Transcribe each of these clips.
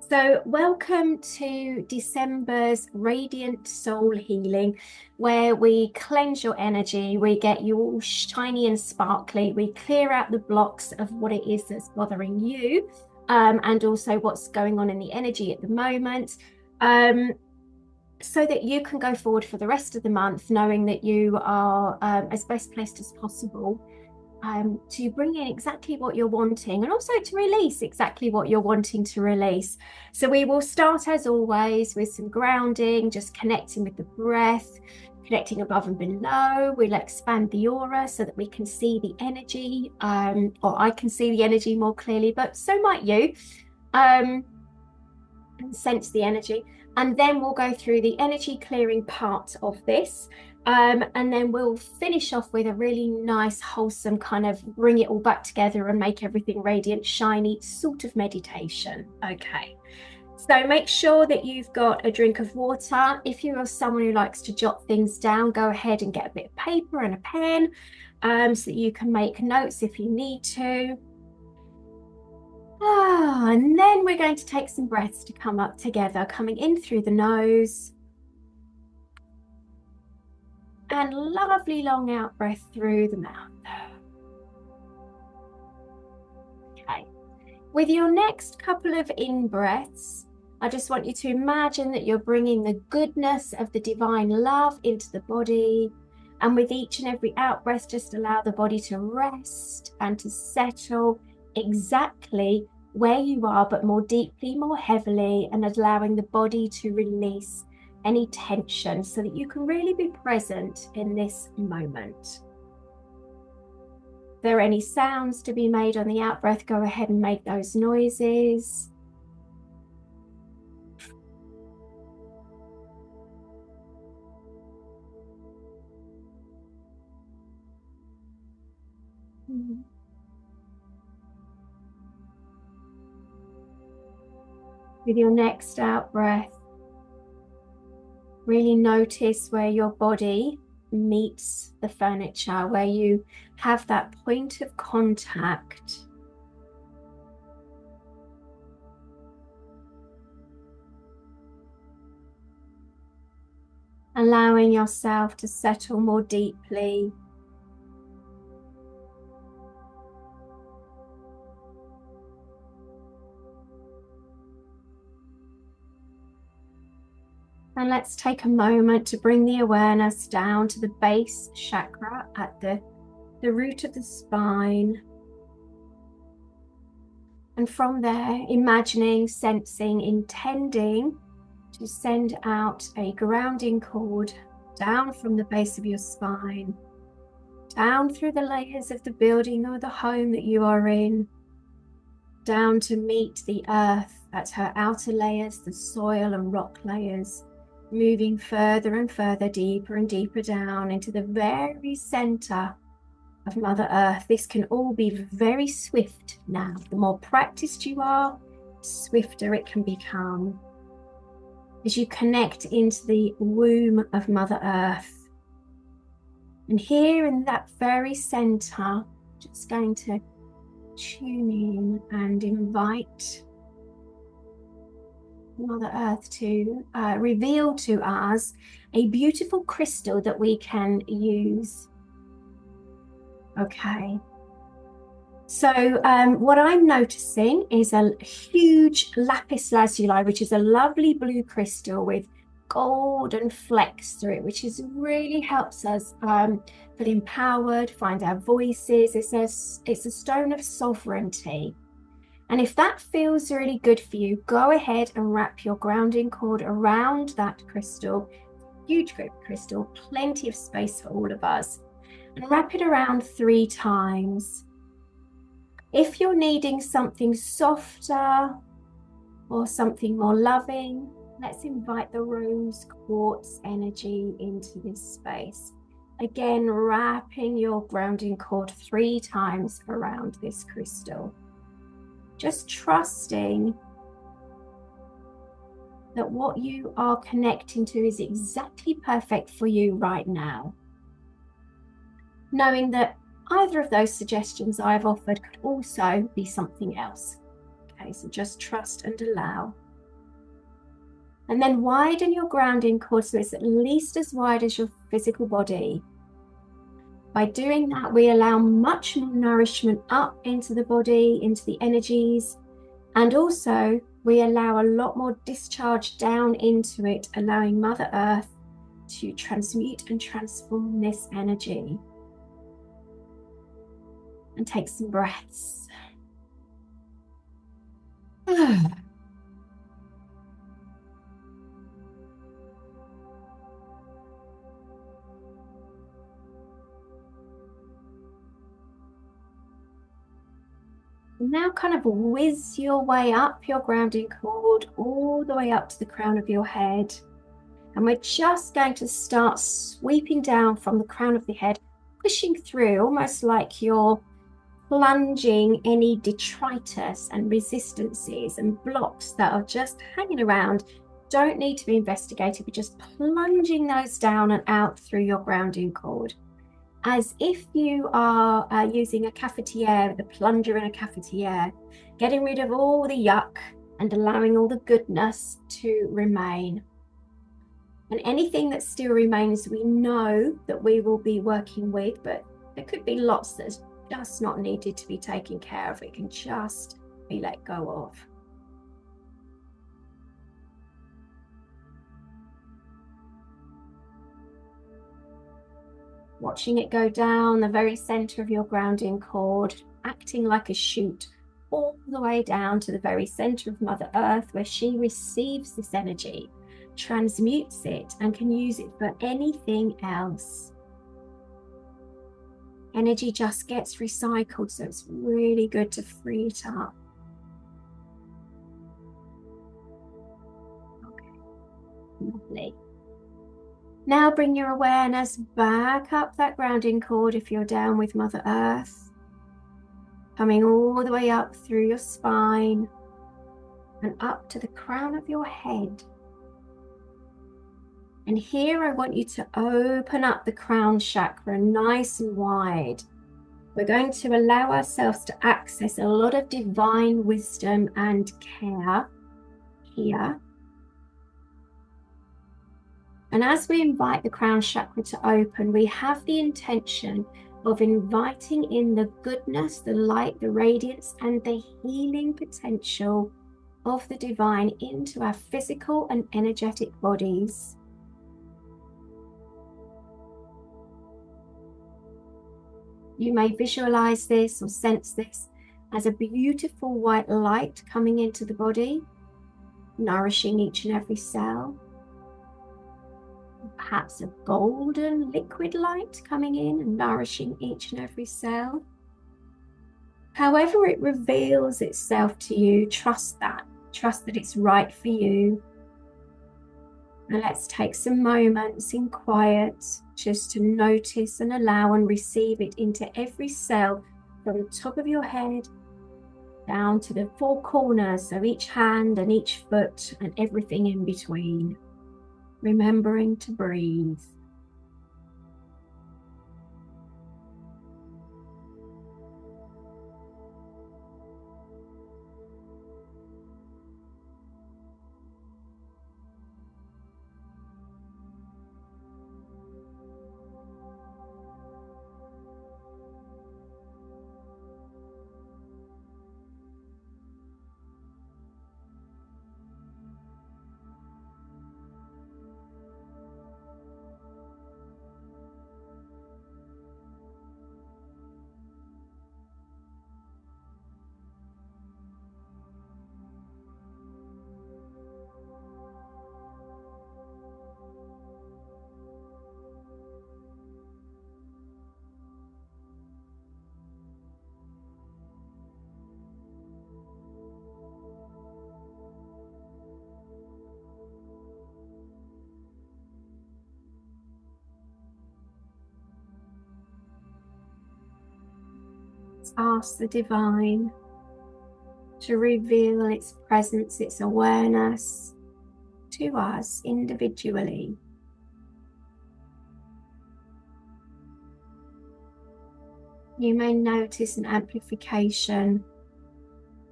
So, welcome to December's Radiant Soul Healing, where we cleanse your energy, we get you all shiny and sparkly, we clear out the blocks of what it is that's bothering you, and also what's going on in the energy at the moment, so that you can go forward for the rest of the month knowing that you are as best placed as possible to bring in exactly what you're wanting and also to release exactly what you're wanting to release. So we will start as always with some grounding, just connecting with the breath, connecting above and below. We'll expand the aura so that we can see the energy, or I can see the energy more clearly, but so might you, and sense the energy. And then we'll go through the energy clearing part of this. And then we'll finish off with a really nice, wholesome kind of bring it all back together and make everything radiant, shiny sort of meditation. Okay. So make sure that you've got a drink of water. If you are someone who likes to jot things down, go ahead and get a bit of paper and a pen so that you can make notes if you need to. And then we're going to take some breaths to come up together, coming in through the nose. And lovely long out breath through the mouth. Okay. With your next couple of in breaths, I just want you to imagine that you're bringing the goodness of the divine love into the body. And with each and every out breath, just allow the body to rest and to settle exactly where you are, but more deeply, more heavily, and allowing the body to release any tension so that you can really be present in this moment. If there are any sounds to be made on the out breath, go ahead and make those noises. With your next out breath, really notice where your body meets the furniture, where you have that point of contact. Allowing yourself to settle more deeply. And let's take a moment to bring the awareness down to the base chakra at the root of the spine. And from there, imagining, sensing, intending to send out a grounding cord down from the base of your spine, down through the layers of the building or the home that you are in, down to meet the earth at her outer layers, the soil and rock layers, moving further and further, deeper and deeper down into the very center of Mother Earth. This can all be very swift now. The more practiced you are, the swifter it can become as you connect into the womb of Mother Earth. And here in that very center, just going to tune in and invite Mother Earth to reveal to us a beautiful crystal that we can use. Okay. So what I'm noticing is a huge lapis lazuli, which is a lovely blue crystal with golden flecks through it, which really helps us feel empowered, find our voices. It's a stone of sovereignty. And if that feels really good for you, go ahead and wrap your grounding cord around that crystal, huge crystal, plenty of space for all of us, and wrap it around 3 times. If you're needing something softer or something more loving, let's invite the rose quartz energy into this space. Again, wrapping your grounding cord 3 times around this crystal. Just trusting that what you are connecting to is exactly perfect for you right now. Knowing that either of those suggestions I've offered could also be something else. Okay, so just trust and allow. And then widen your grounding cord so it's at least as wide as your physical body. By doing that, we allow much more nourishment up into the body, into the energies, and also we allow a lot more discharge down into it, allowing Mother Earth to transmute and transform this energy. And take some breaths. Now kind of whiz your way up your grounding cord all the way up to the crown of your head. And we're just going to start sweeping down from the crown of the head, pushing through almost like you're plunging any detritus and resistances and blocks that are just hanging around. Don't need to be investigated. We're just plunging those down and out through your grounding cord, as if you are using a cafetiere, the plunger in a cafetiere, getting rid of all the yuck and allowing all the goodness to remain. And anything that still remains, we know that we will be working with, but there could be lots that's just not needed to be taken care of. It can just be let go of. Watching it go down the very center of your grounding cord, acting like a chute all the way down to the very center of Mother Earth, where she receives this energy, transmutes it, and can use it for anything else. Energy just gets recycled, so it's really good to free it up. Okay, lovely. Now bring your awareness back up that grounding cord if you're down with Mother Earth, coming all the way up through your spine and up to the crown of your head. And here I want you to open up the crown chakra nice and wide. We're going to allow ourselves to access a lot of divine wisdom and care here. And as we invite the crown chakra to open, we have the intention of inviting in the goodness, the light, the radiance, and the healing potential of the divine into our physical and energetic bodies. You may visualize this or sense this as a beautiful white light coming into the body, nourishing each and every cell. Perhaps a golden liquid light coming in and nourishing each and every cell. However it reveals itself to you, trust that. Trust that it's right for you. And let's take some moments in quiet just to notice and allow and receive it into every cell, from the top of your head down to the four corners of each hand and each foot and everything in between. Remembering to breathe. Ask the divine to reveal its presence, its awareness to us individually. You may notice an amplification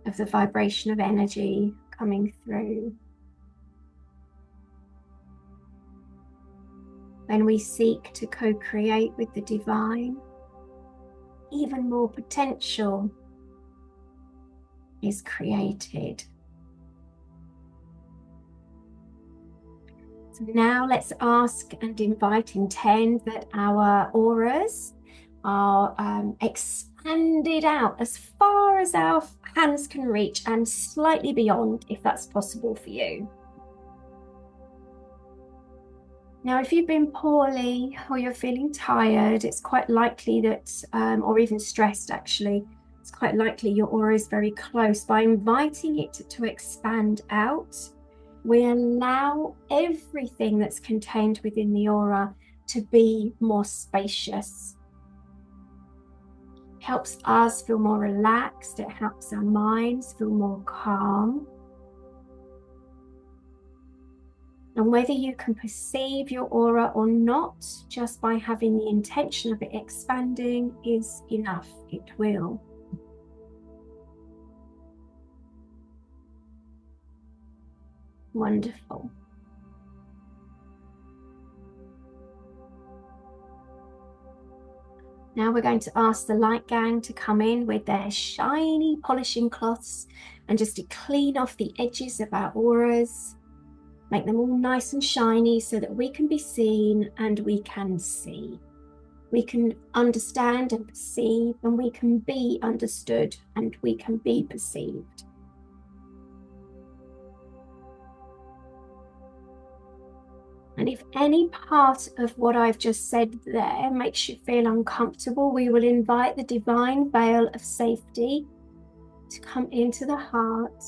of the vibration of energy coming through. when we seek to co-create with the divine, even more potential is created. So now let's ask and invite, intend that our auras are expanded out as far as our hands can reach and slightly beyond, if that's possible for you. Now, if you've been poorly or you're feeling tired, it's quite likely that, or even stressed actually, it's quite likely your aura is very close. By inviting it to expand out, we allow everything that's contained within the aura to be more spacious. It helps us feel more relaxed. It helps our minds feel more calm. And whether you can perceive your aura or not, just by having the intention of it expanding is enough. It will. Wonderful. Now we're going to ask the light gang to come in with their shiny polishing cloths and just to clean off the edges of our auras. Make them all nice and shiny so that we can be seen and we can see. We can understand and perceive, and we can be understood and we can be perceived. And if any part of what I've just said there makes you feel uncomfortable, we will invite the divine veil of safety to come into the heart,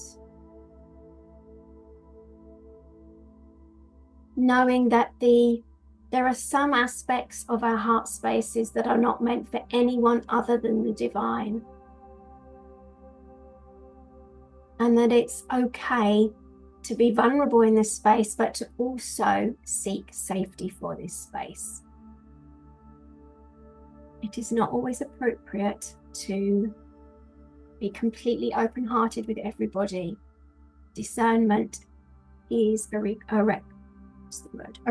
knowing that there are some aspects of our heart spaces that are not meant for anyone other than the divine. And that it's okay to be vulnerable in this space, but to also seek safety for this space. It is not always appropriate to be completely open-hearted with everybody. Discernment is a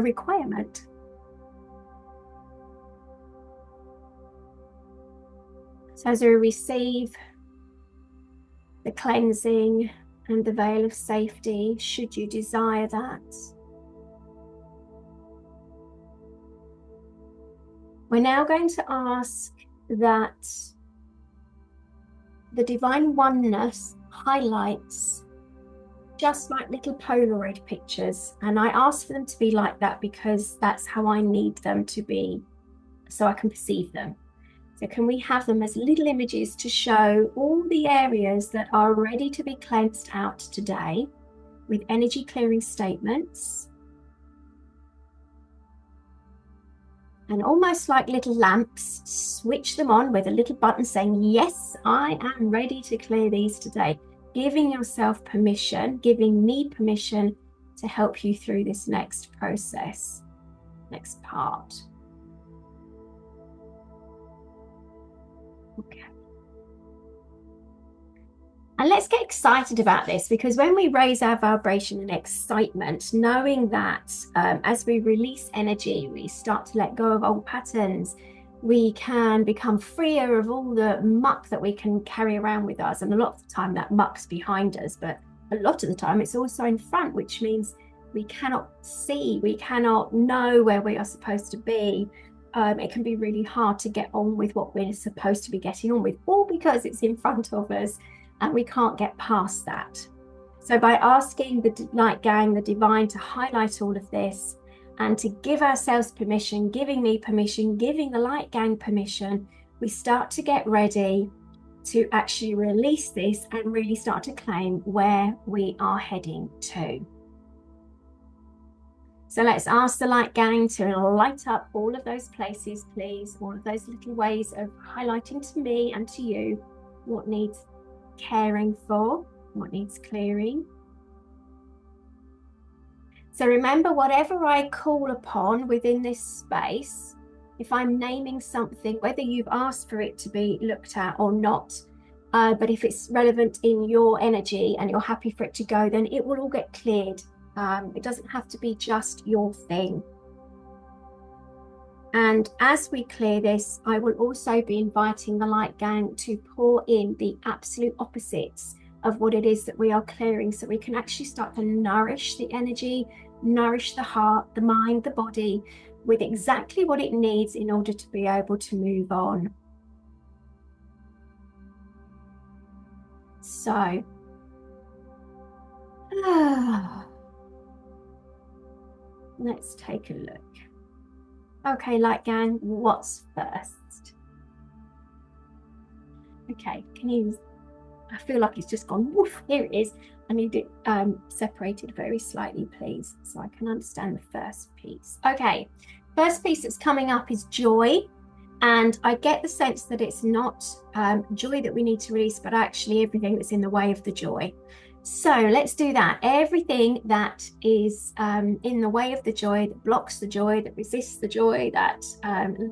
requirement. So as we receive the cleansing and the veil of safety, should you desire that, we're now going to ask that the Divine Oneness highlights just like little Polaroid pictures, and I ask for them to be like that because that's how I need them to be, so I can perceive them. So can we have them as little images to show all the areas that are ready to be cleansed out today with energy clearing statements? And almost like little lamps, switch them on with a little button saying, yes, I am ready to clear these today. Giving yourself permission, giving me permission to help you through this next process, next part. Okay. And let's get excited about this, because when we raise our vibration and excitement, knowing that as we release energy, we start to let go of old patterns, we can become freer of all the muck that we can carry around with us. And a lot of the time that muck's behind us, but a lot of the time it's also in front, which means we cannot see, we cannot know where we are supposed to be. It can be really hard to get on with what we're supposed to be getting on with, all because it's in front of us and we can't get past that. So by asking the light gang, the divine, to highlight all of this and to give ourselves permission, giving me permission, giving the light gang permission, we start to get ready to actually release this and really start to claim where we are heading to. So let's ask the light gang to light up all of those places, please, all of those little ways of highlighting to me and to you what needs caring for, what needs clearing. So remember, whatever I call upon within this space, if I'm naming something, whether you've asked for it to be looked at or not, but if it's relevant in your energy and you're happy for it to go, then it will all get cleared. It doesn't have to be just your thing. And as we clear this, I will also be inviting the light gang to pour in the absolute opposites of what it is that we are clearing, so we can actually start to nourish the energy, nourish the heart, the mind, the body with exactly what it needs in order to be able to move on. So, let's take a look. Okay, light gang, what's first? Okay, can you, I feel like it's just gone, woof, here it is. I need it separated very slightly, please, so I can understand the first piece. Okay, first piece that's coming up is joy. And I get the sense that it's not joy that we need to release, but actually everything that's in the way of the joy. So let's do that. Everything that is in the way of the joy, that blocks the joy, that resists the joy, that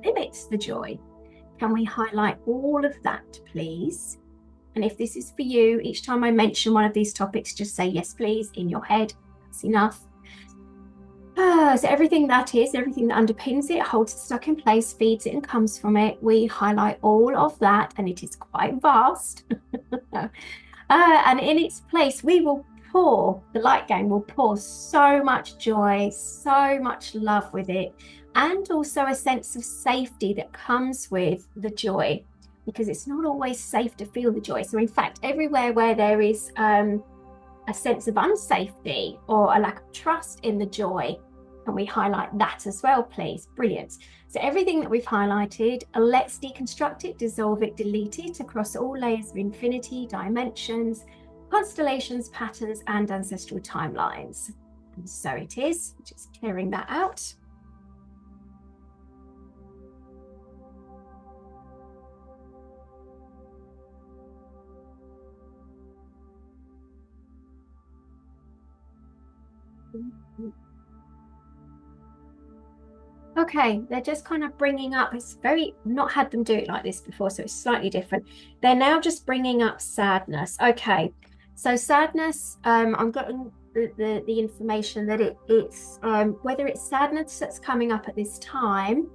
limits the joy. Can we highlight all of that, please? And if this is for you, each time I mention one of these topics, just say yes, please, in your head. That's enough. So everything that is, everything that underpins it, holds it stuck in place, feeds it and comes from it, we highlight all of that, and it is quite vast. And in its place, we will pour, the light gang will pour so much joy, so much love with it, and also a sense of safety that comes with the joy, because it's not always safe to feel the joy. So in fact, everywhere where there is a sense of unsafety or a lack of trust in the joy, can we highlight that as well, please? Brilliant. So everything that we've highlighted, let's deconstruct it, dissolve it, delete it across all layers of infinity, dimensions, constellations, patterns, and ancestral timelines. And so it is, just clearing that out. Okay, they're just kind of bringing up, it's very, not had them do it like this before, so it's slightly different. They're now just bringing up sadness. Okay, so sadness, I'm getting the information that it's whether it's sadness that's coming up at this time,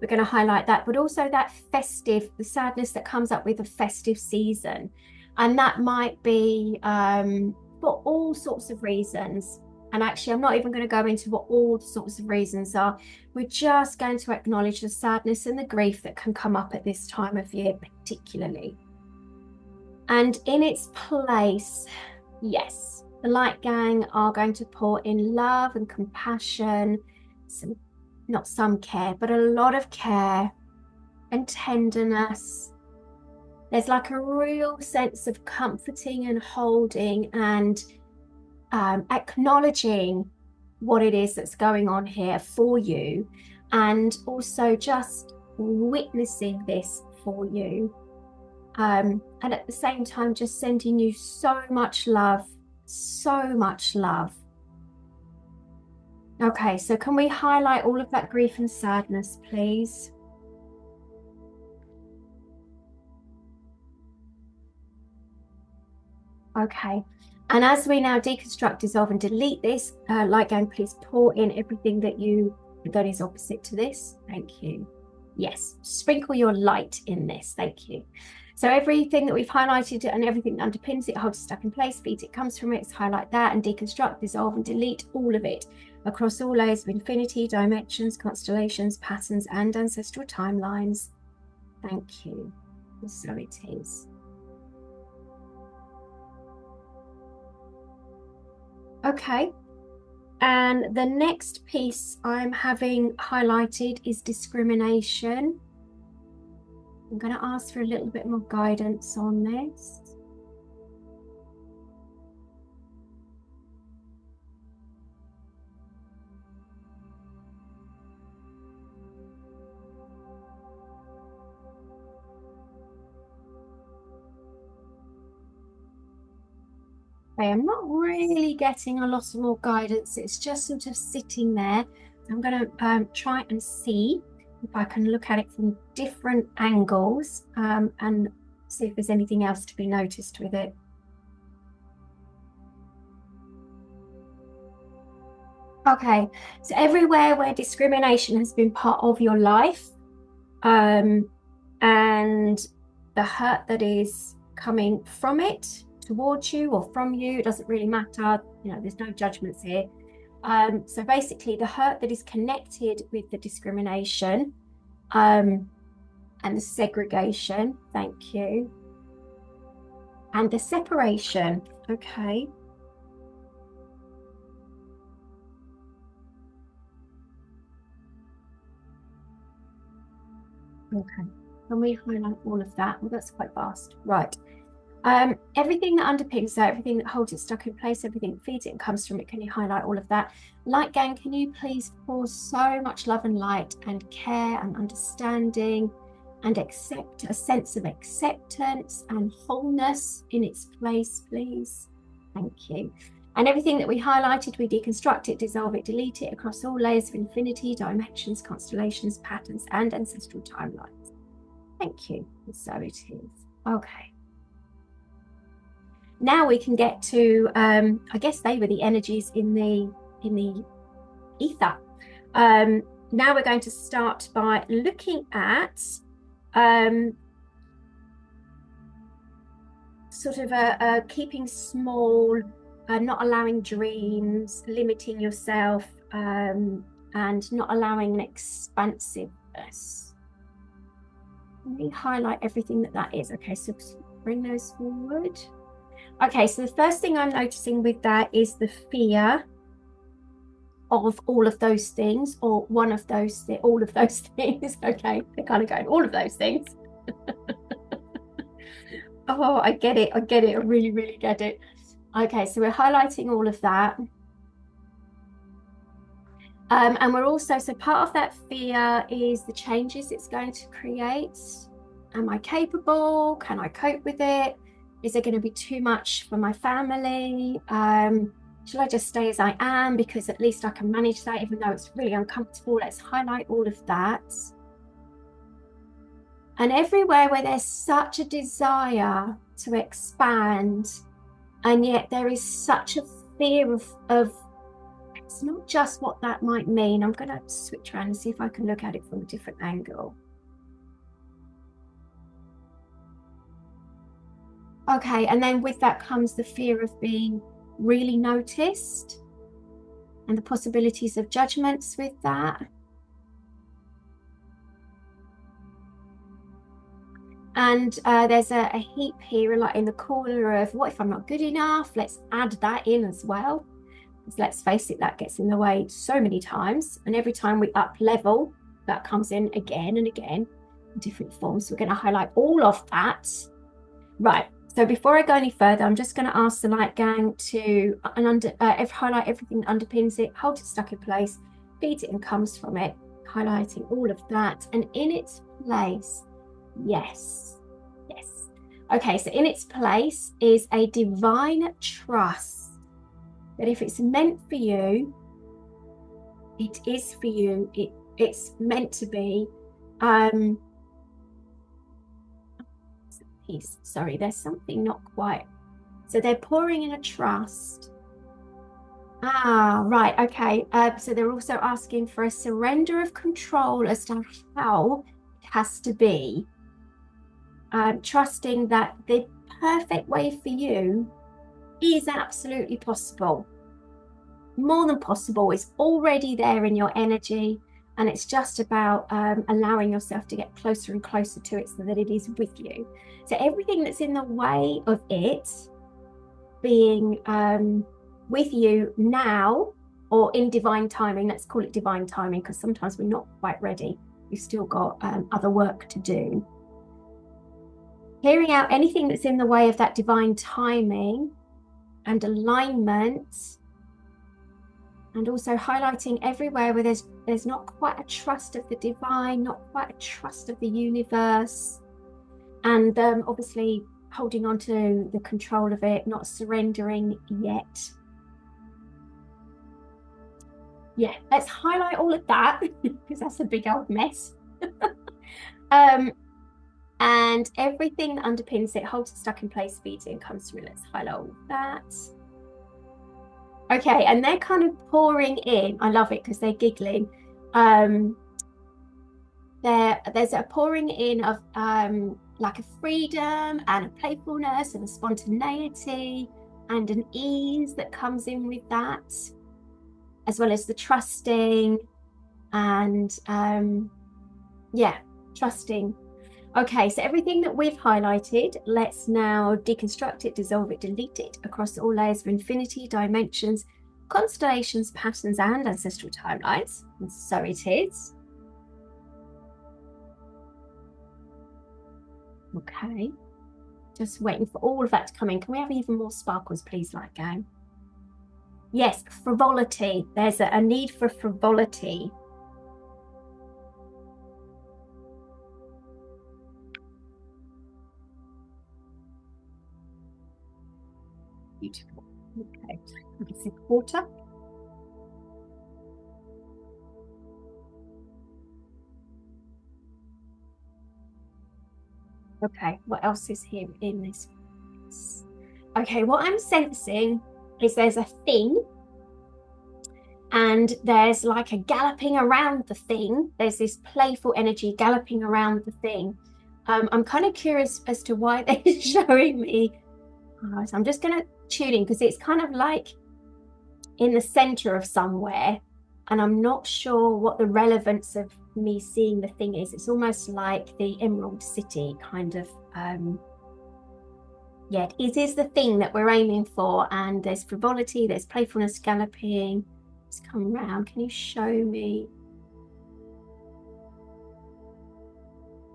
we're going to highlight that, but also that festive, the sadness that comes up with a festive season. And that might be for all sorts of reasons. And actually, I'm not even going to go into what all sorts of reasons are. We're just going to acknowledge the sadness and the grief that can come up at this time of year, particularly. And in its place, yes, the light gang are going to pour in love and compassion, not some care, but a lot of care and tenderness. There's like a real sense of comforting and holding and acknowledging what it is that's going on here for you, and also just witnessing this for you, and at the same time just sending you so much love, so much love. Okay, so can we highlight all of that grief and sadness, please? Okay, and as we now deconstruct, dissolve, and delete this, light gang, please pour in everything that is opposite to this. Thank you. Yes, sprinkle your light in this. Thank you. So everything that we've highlighted and everything that underpins it, holds it stuck in place, feeds it, comes from it, let's highlight that and deconstruct, dissolve, and delete all of it across all layers of infinity, dimensions, constellations, patterns, and ancestral timelines. Thank you. So it is. Okay, and the next piece I'm having highlighted is discrimination. I'm going to ask for a little bit more guidance on this. I'm not really getting a lot more guidance. It's just sort of sitting there. I'm going to try and see if I can look at it from different angles and see if there's anything else to be noticed with it. Okay, so everywhere where discrimination has been part of your life, and the hurt that is coming from it towards you or from you, it doesn't really matter. You know, there's no judgments here. So basically, the hurt that is connected with the discrimination, and the segregation, thank you, and the separation. Okay. Okay. Can we highlight all of that? Well, that's quite fast. Right. Everything that underpins that, everything that holds it stuck in place, everything that feeds it and comes from it, can you highlight all of that? Light gang, can you please pour so much love and light and care and understanding and accept a sense of acceptance and wholeness in its place, please? Thank you. And everything that we highlighted, we deconstruct it, dissolve it, delete it across all layers of infinity, dimensions, constellations, patterns, and ancestral timelines. Thank you. And so it is. Okay. Now we can get to, I guess they were the energies in the ether. Now we're going to start by looking at sort of keeping small, not allowing dreams, limiting yourself, and not allowing an expansiveness. Let me highlight everything that is. Okay, so bring those forward. Okay, so the first thing I'm noticing with that is the fear of all of those things, or one of those, all of those things. Okay, they're kind of going, all of those things. Oh, I get it. I get it. I really, really get it. Okay, so we're highlighting all of that. And we're also, so part of that fear is the changes it's going to create. Am I capable? Can I cope with it? Is there going to be too much for my family? Shall I just stay as I am because at least I can manage that even though it's really uncomfortable? Let's highlight all of that. And everywhere where there's such a desire to expand, and yet there is such a fear of it's not just what that might mean. I'm going to switch around and see if I can look at it from a different angle. Okay, and then with that comes the fear of being really noticed and the possibilities of judgments with that. And there's a heap here, like in the corner of what if I'm not good enough? Let's add that in as well. Because let's face it, that gets in the way so many times. And every time we up level, that comes in again and again in different forms. So we're going to highlight all of that. Right. So before I go any further, I'm just going to ask the light gang to highlight everything that underpins it, hold it stuck in place, feeds it and comes from it, highlighting all of that. And in its place, yes. Okay, so in its place is a divine trust that if it's meant for you, it is for you. It's meant to be. Sorry, there's something not quite. So they're pouring in a trust. Right, okay. So they're also asking for a surrender of control as to how it has to be. Trusting that the perfect way for you is absolutely possible. More than possible. It's already there in your energy. And it's just about allowing yourself to get closer and closer to it so that it is with you. So everything that's in the way of it being with you now or in divine timing, let's call it divine timing, because sometimes we're not quite ready. We've still got other work to do. Clearing out anything that's in the way of that divine timing and alignment, and also highlighting everywhere where there's not quite a trust of the divine, not quite a trust of the universe, and obviously holding on to the control of it, not surrendering yet. Yeah, let's highlight all of that because that's a big old mess. And everything that underpins it, holds it stuck in place, feeds it and comes through. Let's highlight all of that. Okay, and they're kind of pouring in. I love it because they're giggling. Um, there's a pouring in of like a freedom and a playfulness and a spontaneity and an ease that comes in with that, as well as the trusting and yeah, trusting. Okay, so everything that we've highlighted, let's now deconstruct it, dissolve it, delete it across all layers of infinity, dimensions, constellations, patterns, and ancestral timelines. And so it is. Okay, just waiting for all of that to come in. Can we have even more sparkles, please, light gang? Yes, frivolity. There's a need for frivolity. Beautiful. Okay, have a sip of water. Okay, what else is here in this? Okay, what I'm sensing is there's a thing and there's like a galloping around the thing. There's this playful energy galloping around the thing. I'm kind of curious as to why they're showing me. So I'm just going to tune in because it's kind of like in the center of somewhere. And I'm not sure what the relevance of me seeing the thing is. It's almost like the Emerald City kind of. Yeah, it is the thing that we're aiming for. And there's frivolity, there's playfulness, galloping. Let's come round. Can you show me?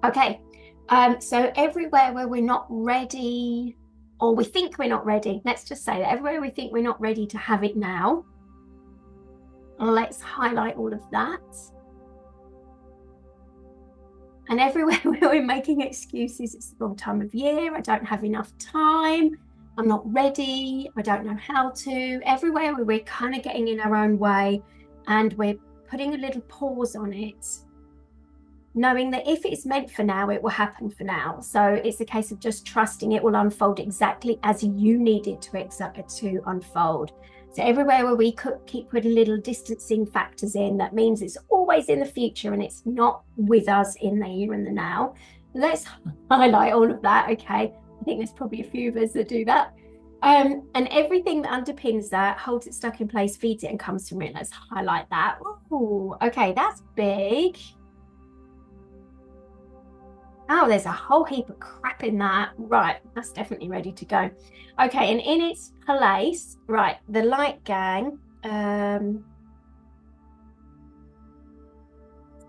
Okay. So everywhere where we're not ready, or we think we're not ready, let's just say that everywhere we think we're not ready to have it now, let's highlight all of that. And everywhere where we're making excuses, it's the wrong time of year, I don't have enough time, I'm not ready, I don't know how to. Everywhere where we're kind of getting in our own way and we're putting a little pause on it, knowing that if it's meant for now, it will happen for now. So it's a case of just trusting it will unfold exactly as you need it to unfold. So everywhere where we keep putting little distancing factors in, that means it's always in the future and it's not with us in the here and the now. Let's highlight all of that. Okay, I think there's probably a few of us that do that. And everything that underpins that, holds it stuck in place, feeds it and comes from it. Let's highlight that. Ooh, okay, that's big. Oh, there's a whole heap of crap in that. Right, that's definitely ready to go. Okay, and in its place, right, the light gang.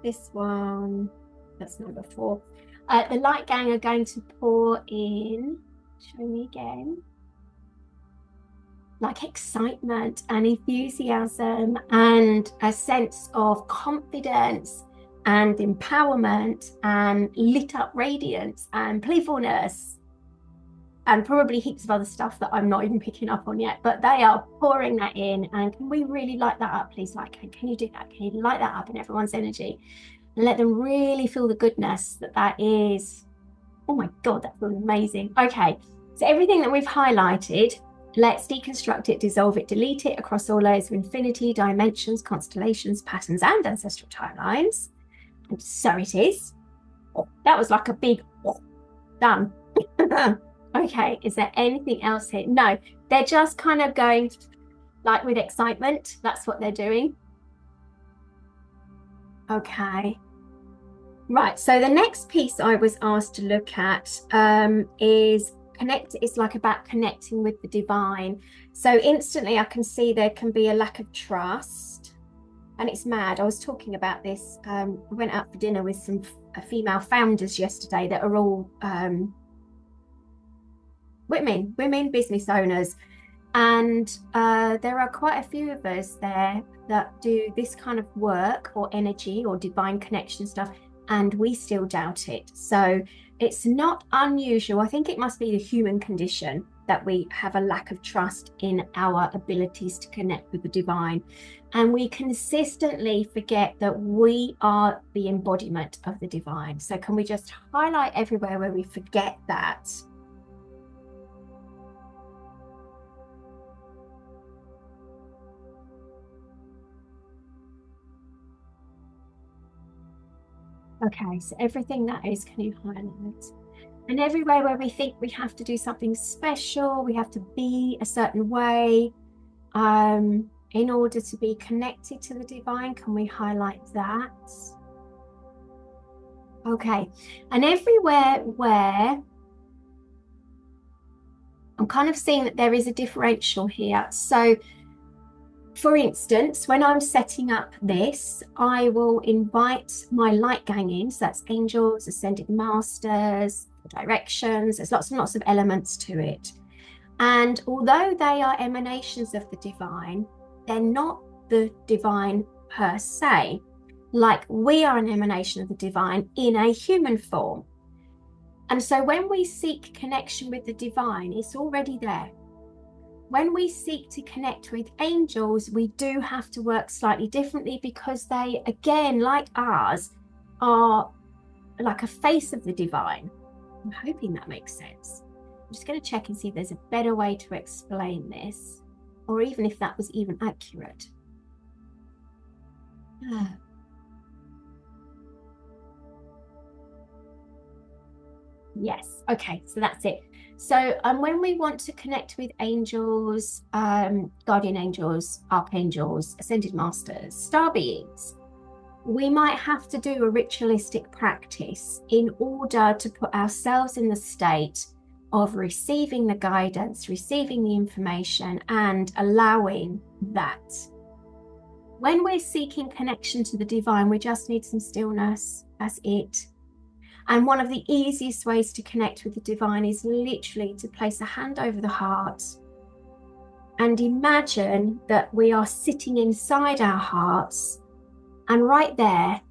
This one, that's number 4. The light gang are going to pour in, show me again, like excitement and enthusiasm and a sense of confidence and empowerment and lit up radiance and playfulness and probably heaps of other stuff that I'm not even picking up on yet, but they are pouring that in. And can we really light that up, please? Like, can you do that? Can you light that up in everyone's energy and let them really feel the goodness that is? Oh my God, that feels amazing. Okay, so everything that we've highlighted, let's deconstruct it, dissolve it, delete it across all layers of infinity, dimensions, constellations, patterns, and ancestral timelines. And so it is. Oh, that was like a big done. Okay, is there anything else here? No, they're just kind of going like with excitement. That's what they're doing. Okay. Right, so the next piece I was asked to look at is connect. It's like about connecting with the divine. So instantly I can see there can be a lack of trust. And it's mad. I was talking about this. I went out for dinner with some female founders yesterday that are all women business owners. And there are quite a few of us there that do this kind of work or energy or divine connection stuff, and we still doubt it. So it's not unusual. I think it must be the human condition that we have a lack of trust in our abilities to connect with the divine. And we consistently forget that we are the embodiment of the divine. So can we just highlight everywhere where we forget that? Okay, so everything that is, can you highlight? And everywhere where we think we have to do something special, we have to be a certain way in order to be connected to the divine, can we highlight that? Okay, and everywhere where I'm kind of seeing that there is a differential here. So for instance, when I'm setting up this, I will invite my light gang in. So that's angels, ascended masters, directions. There's lots and lots of elements to it. And although they are emanations of the divine, they're not the divine per se. Like we are an emanation of the divine in a human form. And so when we seek connection with the divine, it's already there. When we seek to connect with angels, we do have to work slightly differently because they, again, like ours, are like a face of the divine. I'm hoping that makes sense. I'm just going to check and see if there's a better way to explain this, or even if that was even accurate. Yes, okay, so that's it. So when we want to connect with angels, guardian angels, archangels, ascended masters, star beings, we might have to do a ritualistic practice in order to put ourselves in the state of receiving the guidance, receiving the information, and allowing that. When we're seeking connection to the divine, we just need some stillness. That's it. And one of the easiest ways to connect with the divine is literally to place a hand over the heart and imagine that we are sitting inside our hearts, and right there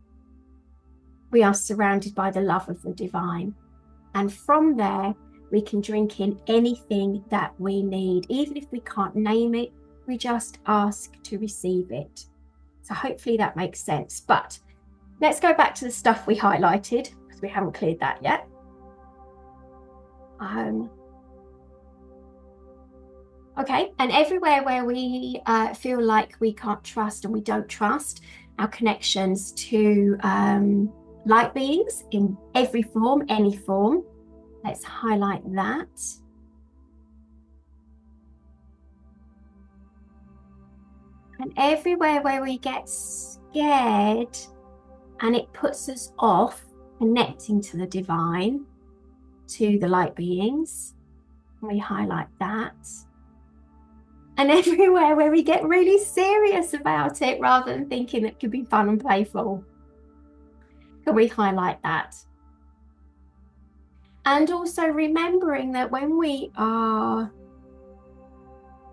we are surrounded by the love of the divine. And from there we can drink in anything that we need. Even if we can't name it, we just ask to receive it. So hopefully that makes sense. But let's go back to the stuff we highlighted, because we haven't cleared that yet. Okay, and everywhere where we feel like we can't trust and we don't trust our connections to light beings in every form, any form, let's highlight that. And everywhere where we get scared and it puts us off connecting to the divine, to the light beings, we highlight that. And everywhere where we get really serious about it rather than thinking it could be fun and playful, can we highlight that? And also remembering that when we are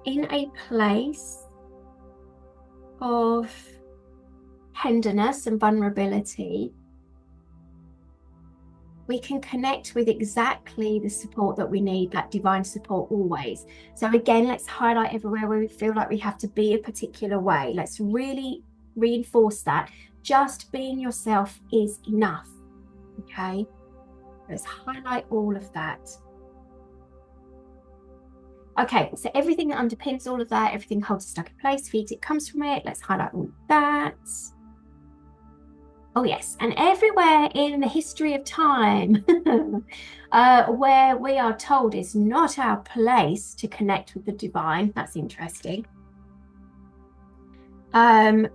in a place of tenderness and vulnerability, we can connect with exactly the support that we need, that divine support always. So again, let's highlight everywhere where we feel like we have to be a particular way. Let's really reinforce that. Just being yourself is enough, okay? Let's highlight all of that. Okay, so everything that underpins all of that, everything holds stuck in place, feeds it, comes from it. Let's highlight all of that. Oh yes, and everywhere in the history of time where we are told it's not our place to connect with the divine. That's interesting. Where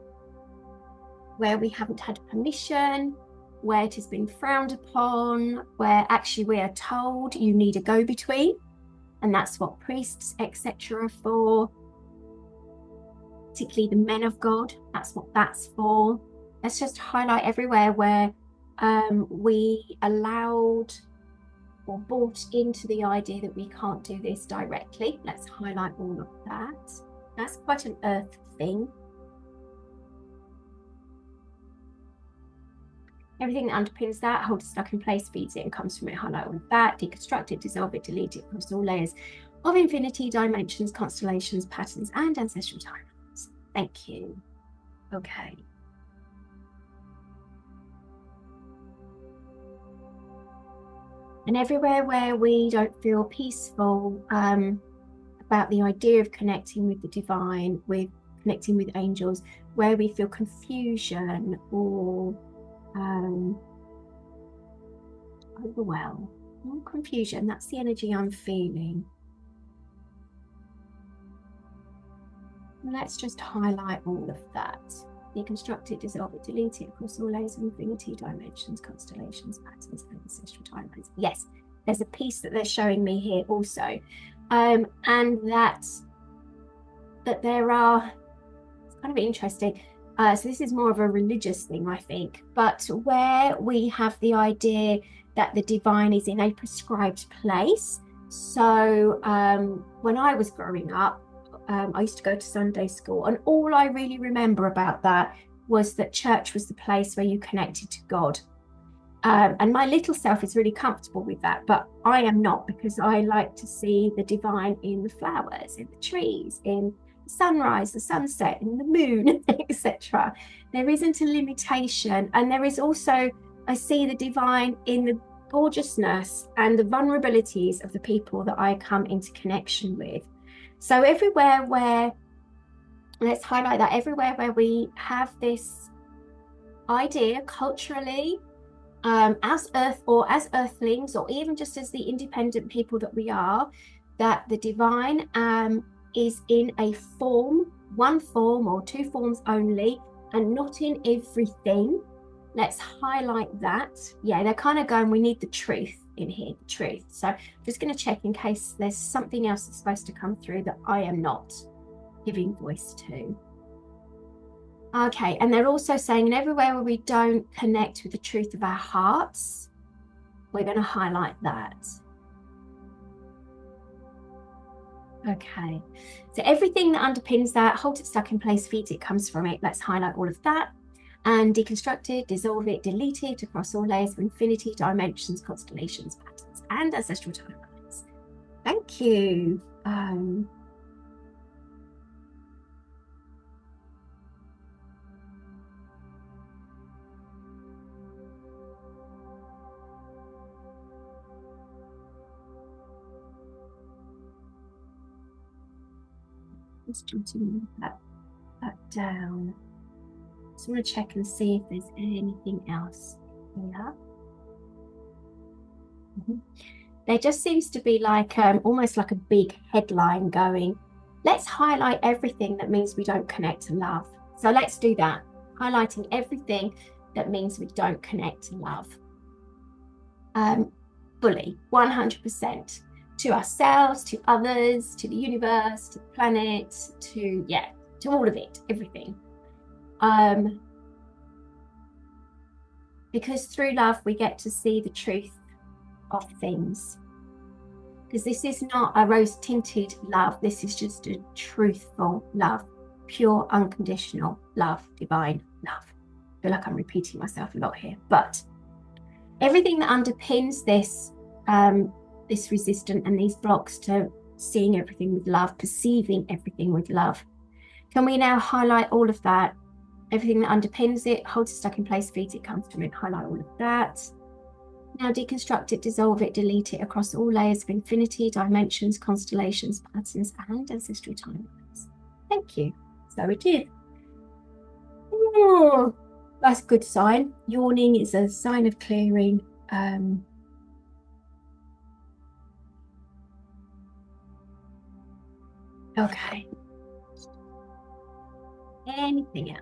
we haven't had permission, where it has been frowned upon, where actually we are told you need a go-between, and that's what priests, etc. are for, particularly the men of God. That's what that's for. Let's just highlight everywhere where we allowed or bought into the idea that we can't do this directly. Let's highlight all of that. That's quite an earth thing. Everything that underpins that, holds it stuck in place, feeds it and comes from it, highlight all of that, deconstruct it, dissolve it, delete it across all layers of infinity, dimensions, constellations, patterns, and ancestral timelines. Thank you. Okay. And everywhere where we don't feel peaceful about the idea of connecting with the divine, with connecting with angels, where we feel confusion or overwhelm, more confusion. That's the energy I'm feeling. And let's just highlight all of that. Deconstruct it, dissolve it, delete it across all layers of infinity, dimensions, constellations, patterns, and ancestral timelines. Yes, there's a piece that they're showing me here also. And that there are, it's kind of interesting. So this is more of a religious thing, I think, but where we have the idea that the divine is in a prescribed place. So when I was growing up, I used to go to Sunday school, and all I really remember about that was that church was the place where you connected to God. And my little self is really comfortable with that, but I am not, because I like to see the divine in the flowers, in the trees, in the sunrise, the sunset, in the moon, etc. There isn't a limitation. And there is also, I see the divine in the gorgeousness and the vulnerabilities of the people that I come into connection with. So everywhere where, let's highlight that, everywhere where we have this idea culturally, as earthlings, or even just as the independent people that we are, that the divine is in a form, one form or two forms only, and not in everything. Let's highlight that. Yeah, they're kind of going, we need the truth in here, the truth. So I'm just going to check in case there's something else that's supposed to come through that I am not giving voice to. Okay, and they're also saying, and everywhere where we don't connect with the truth of our hearts, we're going to highlight that. Okay, so everything that underpins that, holds it stuck in place, feeds it, comes from it. Let's highlight all of that and deconstruct it, dissolve it, delete it across all layers of infinity, dimensions, constellations, patterns, and ancestral timelines. Thank you. Just jotting that down. Just want to check and see if there's anything else here. There just seems to be like almost like a big headline going, let's highlight everything that means we don't connect to love. So let's do that, highlighting everything that means we don't connect to love. Fully, 100%, to ourselves, to others, to the universe, to the planet, to all of it, everything. Because through love we get to see the truth of things, because this is not a rose-tinted love, this is just a truthful love, pure unconditional love, divine love. I feel like I'm repeating myself a lot here, but everything that underpins this this resistance and these blocks to seeing everything with love, perceiving everything with love, can we now highlight all of that? Everything that underpins it, holds it stuck in place, feeds it, comes from it, highlight all of that. Now deconstruct it, dissolve it, delete it across all layers of infinity, dimensions, constellations, patterns, and ancestral timelines. Thank you. So it is. Oh, that's a good sign. Yawning is a sign of clearing. Okay. Anything else?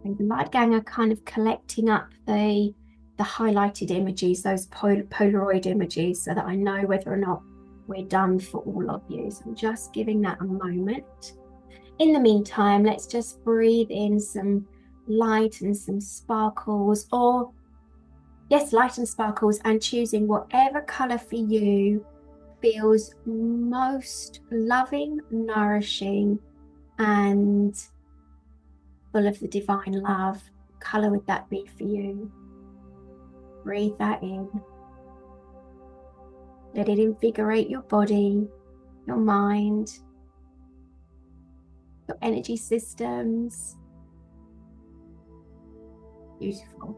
The light gang are kind of collecting up the highlighted images, those Polaroid images, so that I know whether or not we're done for all of you. So I'm just giving that a moment. In the meantime, let's just breathe in some light and some sparkles, or yes, light and sparkles, and choosing whatever color for you feels most loving, nourishing, and full of the divine love. Color would that be for you? Breathe that in. Let it invigorate your body, your mind, your energy systems. Beautiful.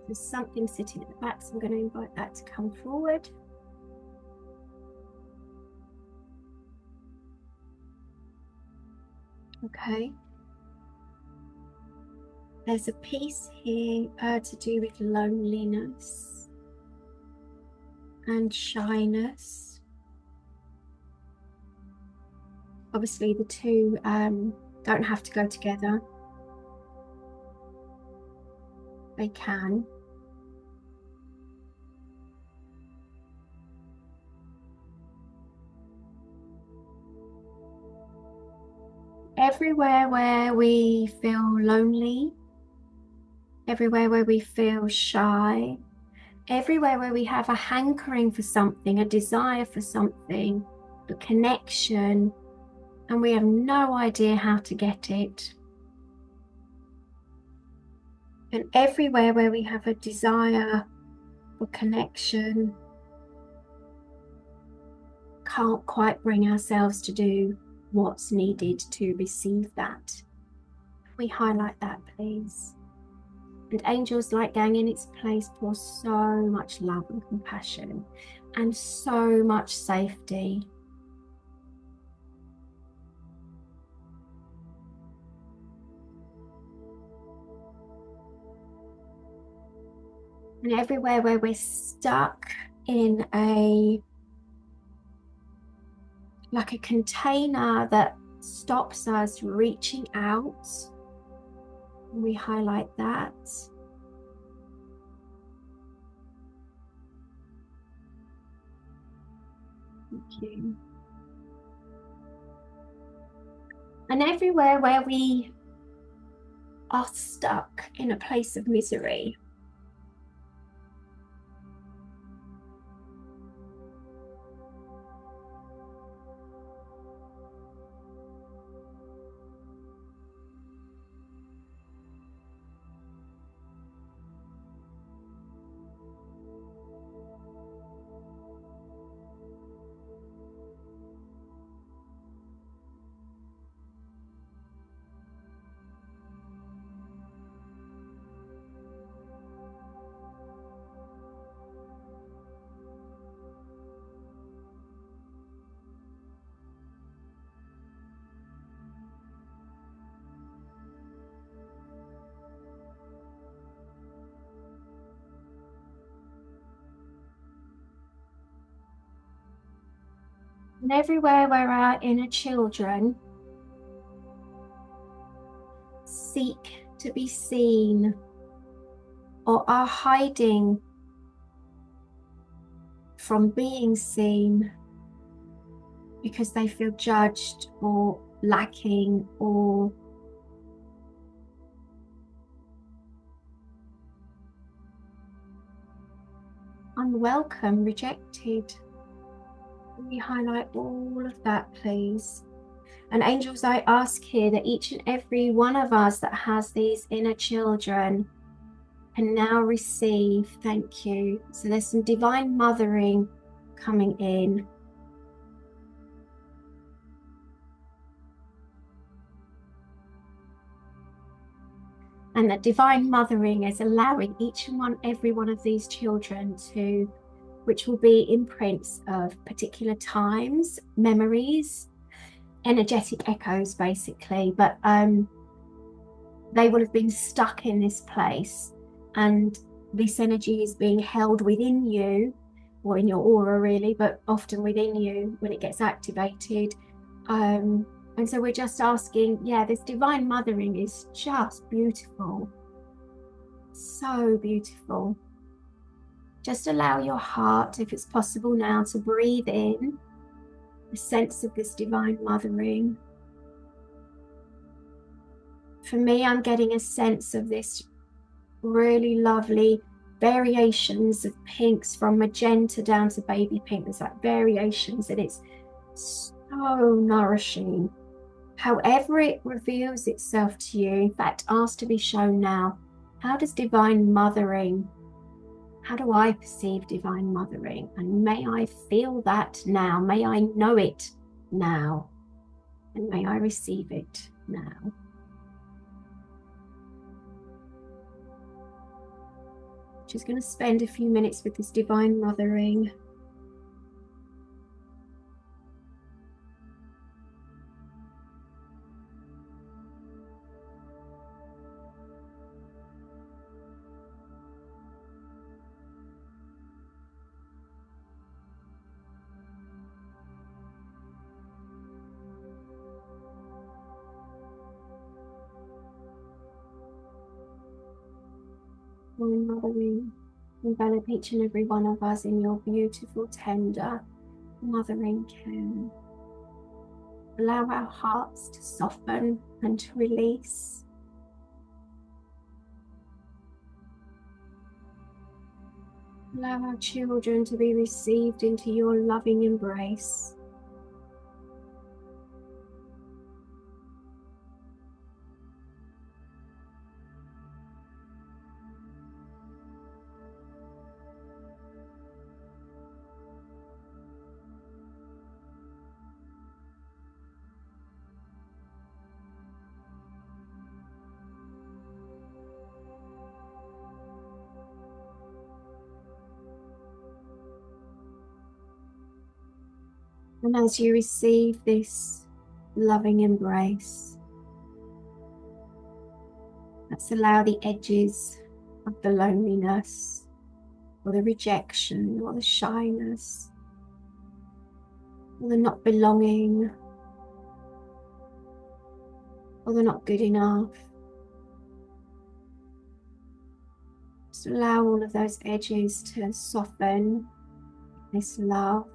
There's something sitting at the back, so I'm going to invite that to come forward. Okay. There's a piece here to do with loneliness and shyness. Obviously, the two don't have to go together. They can. Everywhere where we feel lonely, everywhere where we feel shy, everywhere where we have a hankering for something, a desire for something, a connection, and we have no idea how to get it. And everywhere where we have a desire for connection, can't quite bring ourselves to do what's needed to receive that. We highlight that, please. And angels light going in its place pour so much love and compassion and so much safety. And everywhere where we're stuck in like a container that stops us reaching out, we highlight that. Thank you. And everywhere where we are stuck in a place of misery, and everywhere where our inner children seek to be seen or are hiding from being seen because they feel judged or lacking or unwelcome, rejected. We highlight all of that, please. And angels, I ask here that each and every one of us that has these inner children can now receive, thank you. So there's some divine mothering coming in. And that divine mothering is allowing each and every one of these children to, which will be imprints of particular times, memories, energetic echoes, basically. But they will have been stuck in this place, and this energy is being held within you, or in your aura, really, but often within you when it gets activated. And so we're just asking, yeah, this divine mothering is just beautiful. So beautiful. Just allow your heart, if it's possible now, to breathe in a sense of this divine mothering. For me, I'm getting a sense of this really lovely variations of pinks from magenta down to baby pink. There's like variations, and it's so nourishing. However it reveals itself to you, in fact, ask to be shown now. How does divine mothering, how do I perceive divine mothering? And may I feel that now? May I know it now? And may I receive it now? Just going to spend a few minutes with this divine mothering. Divine mothering. Envelop each and every one of us in your beautiful, tender, mothering care. Allow our hearts to soften and to release. Allow our children to be received into your loving embrace. And as you receive this loving embrace, let's allow the edges of the loneliness or the rejection or the shyness or the not belonging or the not good enough. Just allow all of those edges to soften this love.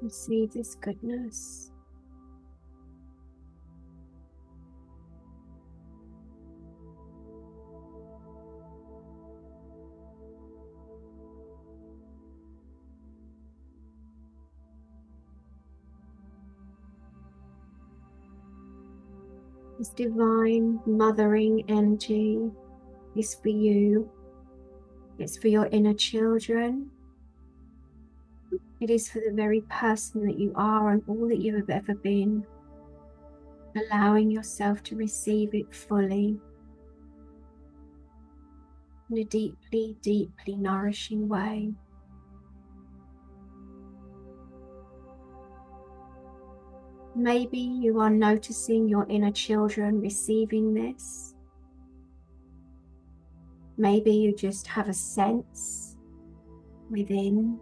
Receive this goodness. This divine mothering energy is for you. It's for your inner children. It is for the very person that you are and all that you have ever been. Allowing yourself to receive it fully in a deeply, deeply nourishing way. Maybe you are noticing your inner children receiving this. Maybe you just have a sense within,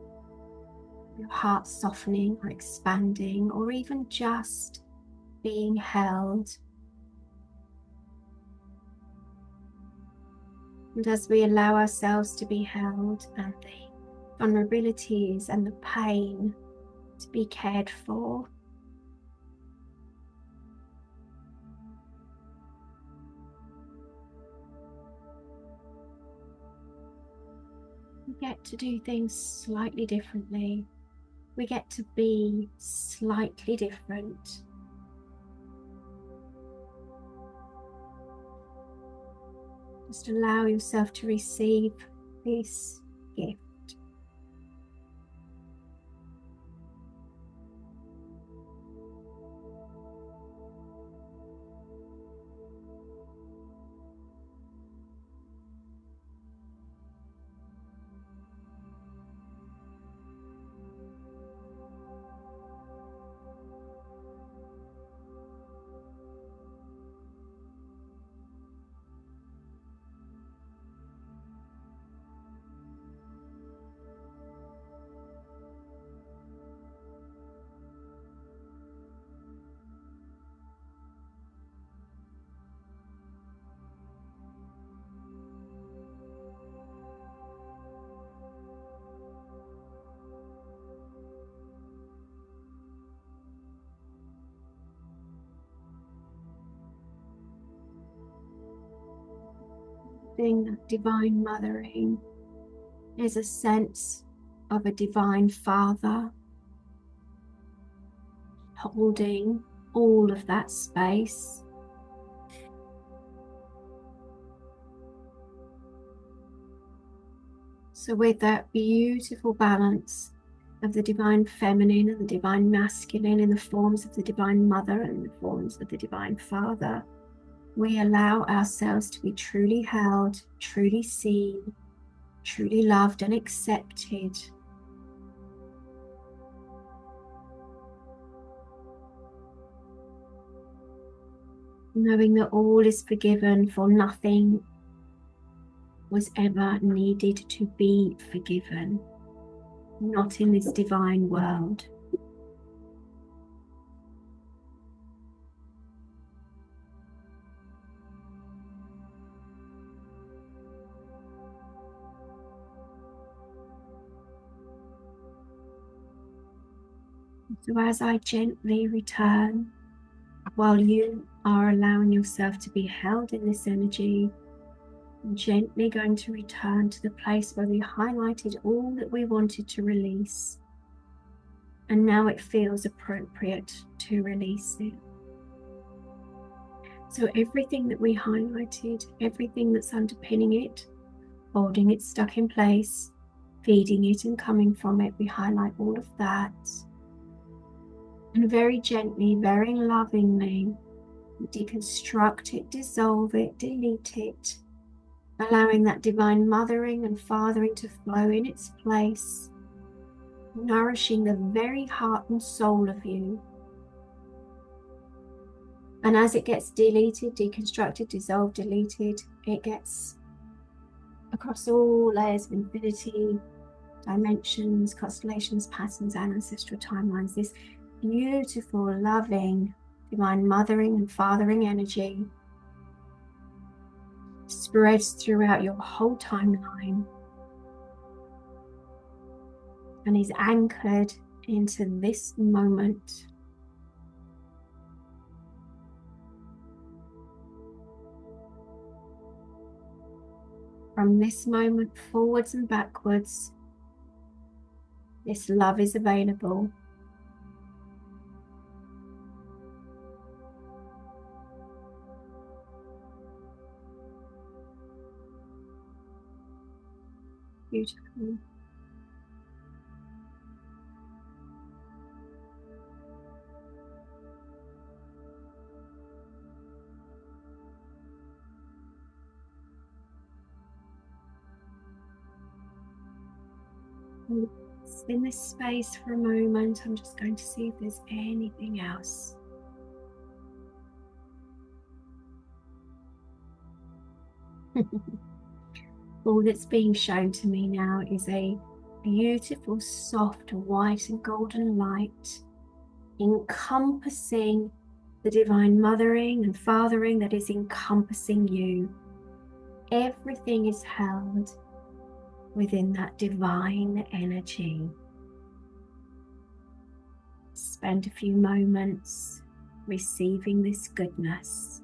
your heart softening or expanding, or even just being held. And as we allow ourselves to be held and the vulnerabilities and the pain to be cared for, we get to do things slightly differently. We get to be slightly different. Just allow yourself to receive this gift. That divine mothering is a sense of a divine father holding all of that space. So with that beautiful balance of the divine feminine and the divine masculine in the forms of the divine mother and the forms of the divine father, we allow ourselves to be truly held, truly seen, truly loved and accepted. Knowing that all is forgiven, for nothing was ever needed to be forgiven, not in this divine world. So as I gently return, while you are allowing yourself to be held in this energy, I'm gently going to return to the place where we highlighted all that we wanted to release. And now it feels appropriate to release it. So everything that we highlighted, everything that's underpinning it, holding it stuck in place, feeding it and coming from it, we highlight all of that. And very gently, very lovingly, deconstruct it, dissolve it, delete it, allowing that divine mothering and fathering to flow in its place, nourishing the very heart and soul of you. And as it gets deleted, deconstructed, dissolved, deleted, it gets across all layers of infinity, dimensions, constellations, patterns, and ancestral timelines. This beautiful, loving, divine mothering and fathering energy spreads throughout your whole timeline and is anchored into this moment. From this moment forwards and backwards, this love is available. Beautiful. In this space for a moment, I'm just going to see if there's anything else. All that's being shown to me now is a beautiful, soft, white and golden light encompassing the divine mothering and fathering that is encompassing you. Everything is held within that divine energy. Spend a few moments receiving this goodness.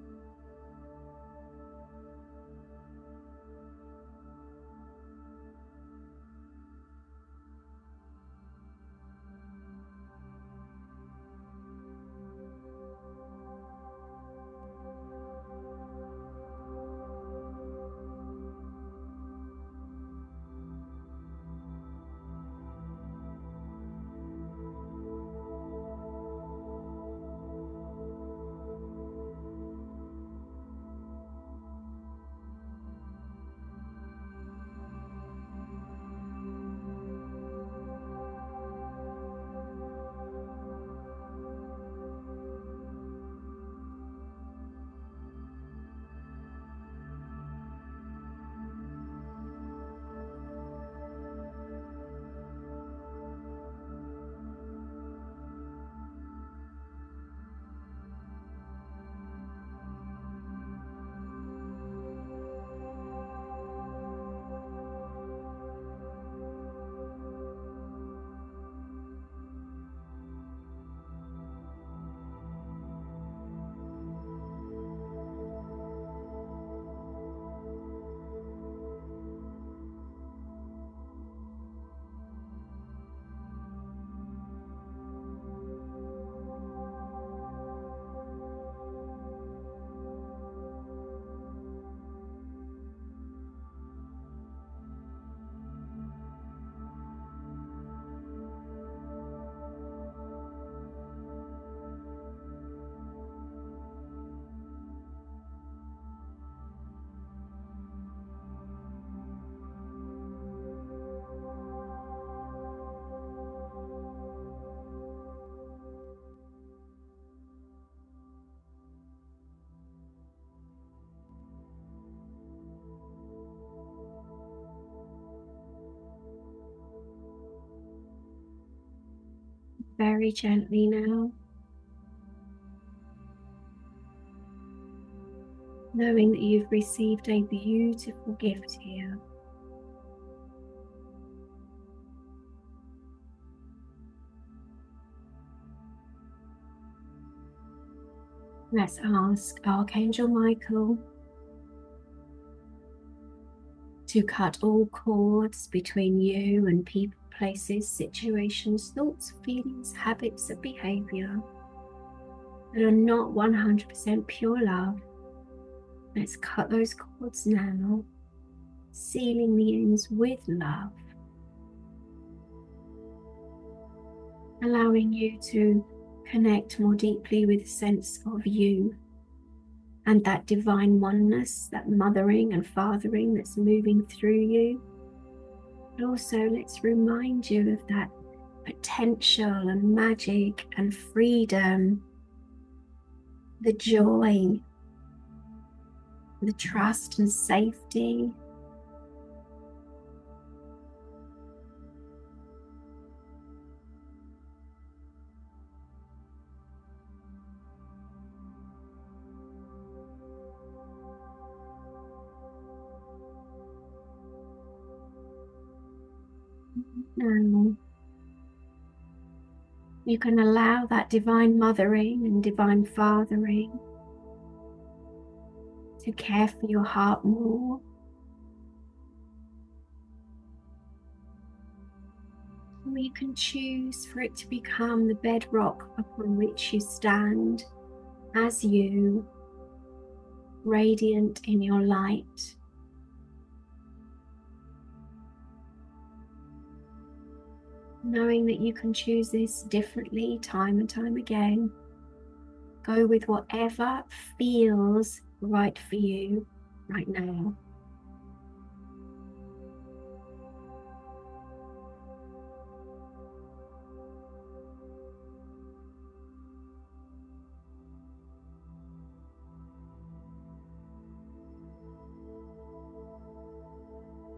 very gently now, knowing that you've received a beautiful gift here. Let's ask Archangel Michael to cut all cords between you and people, places, situations, thoughts, feelings, habits of behavior that are not 100% pure love. Let's cut those cords now, sealing the ends with love, allowing you to connect more deeply with a sense of you and that divine oneness, that mothering and fathering that's moving through you. But also let's remind you of that potential and magic and freedom, the joy, the trust and safety. Now, you can allow that divine mothering and divine fathering to care for your heart more. Or you can choose for it to become the bedrock upon which you stand as you, radiant in your light. Knowing that you can choose this differently time and time again. Go with whatever feels right for you right now.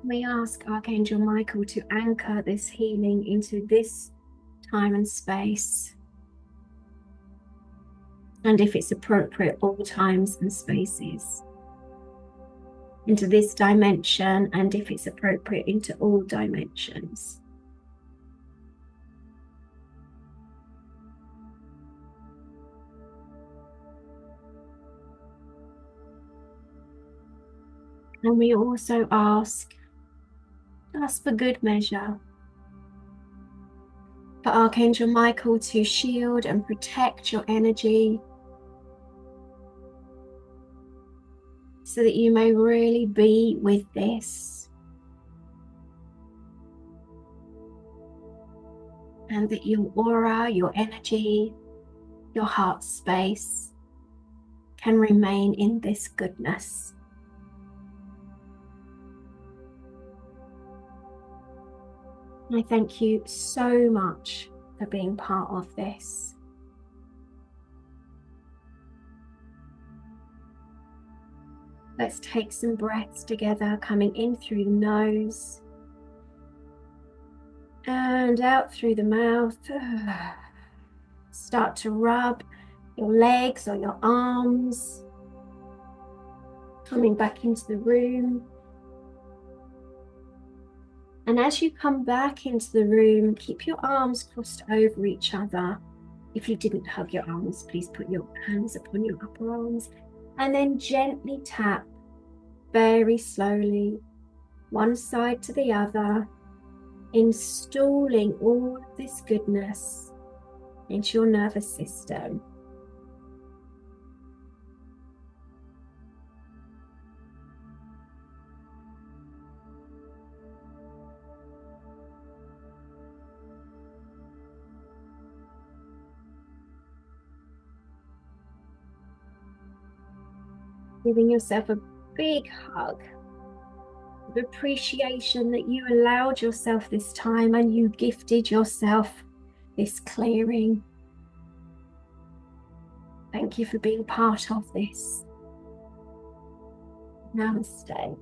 We ask Archangel Michael to anchor this healing into this time and space. And if it's appropriate, all times and spaces. Into this dimension, and if it's appropriate, into all dimensions. And we also ask, just for good measure, for Archangel Michael to shield and protect your energy so that you may really be with this, and that your aura, your energy, your heart space can remain in this goodness. I thank you so much for being part of this. Let's take some breaths together, coming in through the nose and out through the mouth. Start to rub your legs or your arms, coming back into the room. And as you come back into the room, keep your arms crossed over each other. If you didn't hug your arms, please put your hands upon your upper arms and then gently tap very slowly, one side to the other, installing all of this goodness into your nervous system. Giving yourself a big hug of appreciation that you allowed yourself this time and you gifted yourself this clearing. Thank you for being part of this. Namaste.